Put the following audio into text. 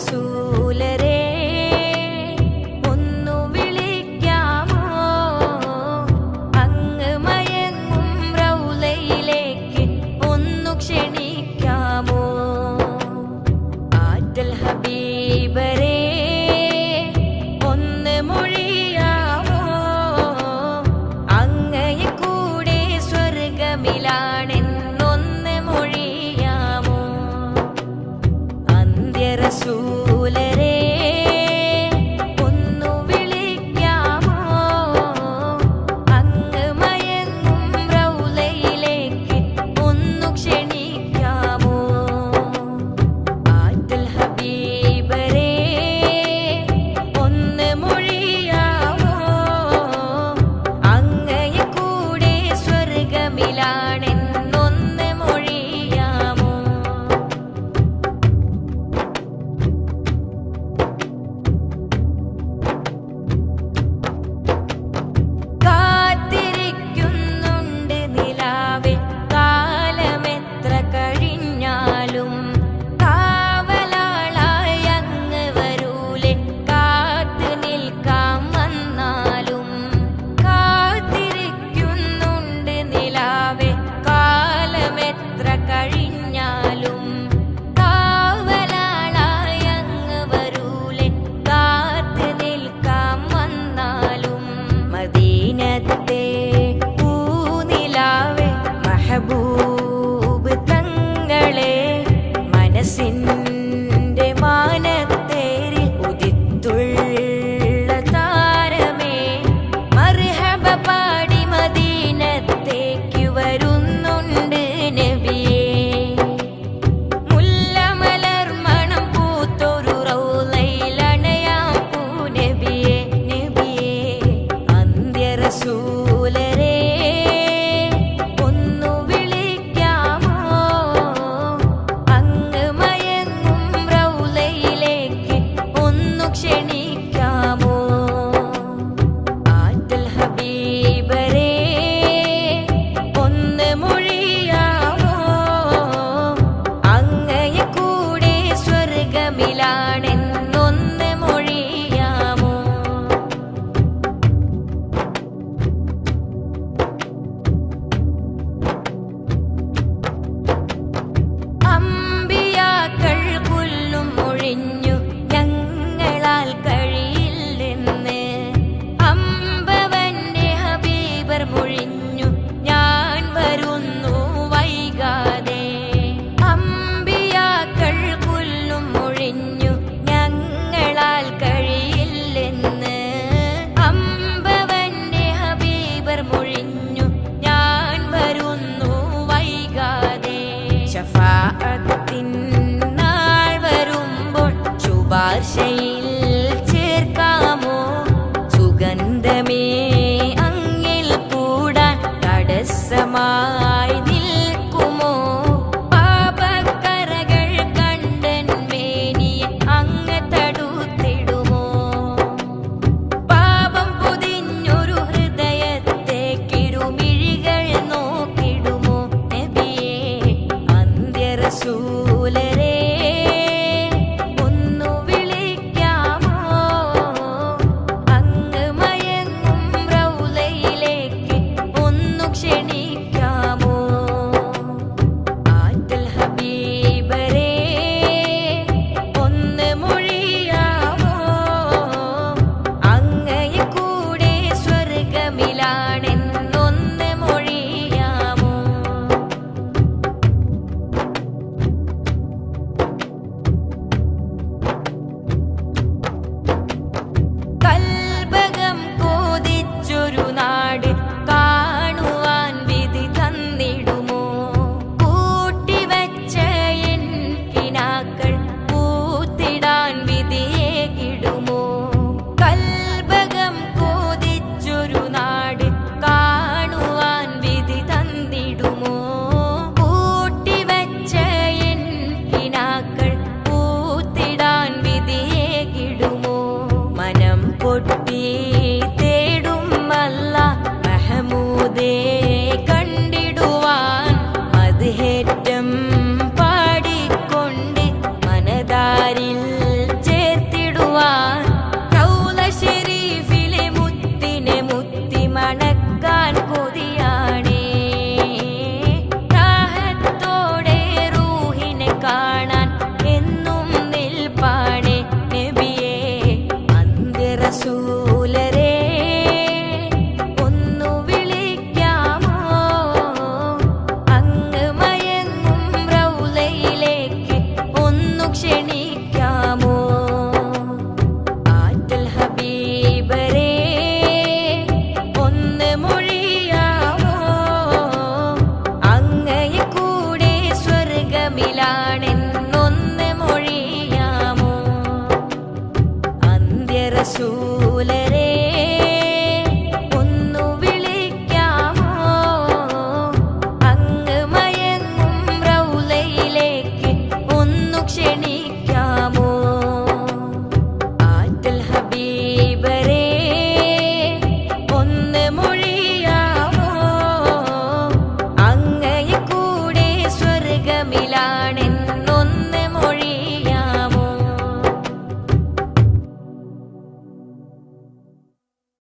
റസൂലരേ ഒന്നു വിളിക്കാമോ അങ്ങ് മയങ്ങും റൗളയിലേക്ക് ഒന്നു ക്ഷണിക്കാമോ ആറ്റൽ ഹബീബരേ ഒന്ന് മൊഴിയാമോ അങ്ങയെ കൂടെ സ്വർഗമിലാണെന്നൊന്ന് മൊഴിയാമോ റസൂലരേ ഒന്നു വിളിക്കാമോ അങ്ങ് മയങ്ങും റൗളയിലേക്ക് ഒന്നു ക്ഷണിക്കാമോ ആറ്റൽ ഹബീബരേ ഒന്ന് മൊഴിയാമോ അങ്ങയെ കൂടെ സ്വർഗമിലാണെന്നൊന്ന് മൊഴിയാമോ മെഹബൂബ് തങ്ങളെ മനസ്സിൻ്റെ മാനത്തേരിൽ ഉദിത്തുള്ള താരമേ മർഹബ പാടി മദീനത്തേക്ക് വരുന്നുണ്ട് നബിയേ മുല്ലമലർ മണം പൂത്തൊരു റൗളയിലണയാം പൂ നബിയേ നബിയേ അന്ത്യ റസൂലരേ ൊന്ന് മൊഴിയാമോ അമ്പിയാക്കൾ പുല്ലും ഒഴിഞ്ഞു ഞങ്ങളാൽ കഴിയില്ലെന്ന് അമ്പവന്റെ ഹബീബർ മൊഴിഞ്ഞു ഞാൻ വരുന്നു വൈകാതെ അമ്പിയാക്കൾ പുല്ലും ഒഴിഞ്ഞു ഞങ്ങളാൽ കഴിയില്ലെന്ന് അമ്പവന്റെ ഹബീബർ മൊഴിഞ്ഞു ഞാൻ വരുന്നു വൈകാതെ ശഫാഅത്തിൻ നാൾ വരുമ്പോൾ ശുപാർശയിൽ ചേർക്കാമോ സുഗന്ധമേ അങ്ങിൽ കൂടാൻ തടസ്സമായി നിൽക്കുമോ പാപക്കറകൾ കണ്ടൻ മേനിയെ അങ്ങ് തടുത്തിടുമോ പാപം പൊതിഞ്ഞൊരു ഹൃദയത്തേക്കിരുമിഴികൾ നോക്കിടുമോ നബിയേ അന്ത്യ റസൂലരേ